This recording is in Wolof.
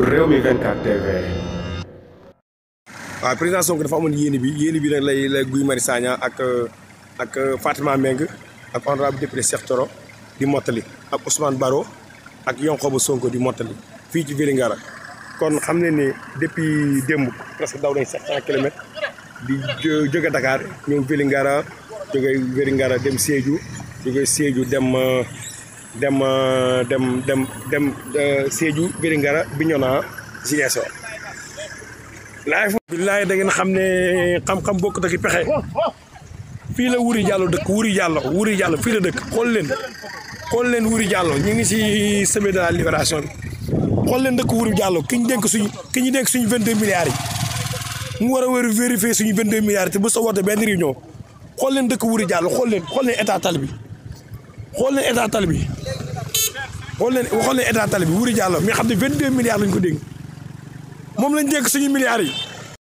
Rewmi 24 TV. waaw président Sonko dafa amoon yéene bi nag lay Guy Marius Sagna ak Fatima Mbengue ak honorable député Cheikh Thioro di mottali ak Ousmane Baro ak Yankhoba Sonko di mottali fii ci Vélingara. kon xam ne ni depuis démb presque daw nañ 700 kilomètres di jóge Dakar ñëw Vélingara jóge Vélingara dem Sédhiou jóge Sédhiou dem Sédhiou Vélingara Bignona Ziguinchor. billaay da ngeen xam ne xam-xam bokk ak pexe fii la Wuri Diallo dëkk Wuri Diallo fii la dëkk xool leen Wuri Diallo ñu ngi si semaine de la libération bi xool leen dëkk Wuri Diallo ki ñu dénk suñu 22 milliards yi mu war a vérifier suñu 22 milliards te bu sa woote benn réunion xool leen dëkk Wuri Diallo xool leen état tali bi xool leen état tali bi Wuri Diallo mi xam ne 22 milliards lañ ko dénk moom lañ dénk suñu milliards yi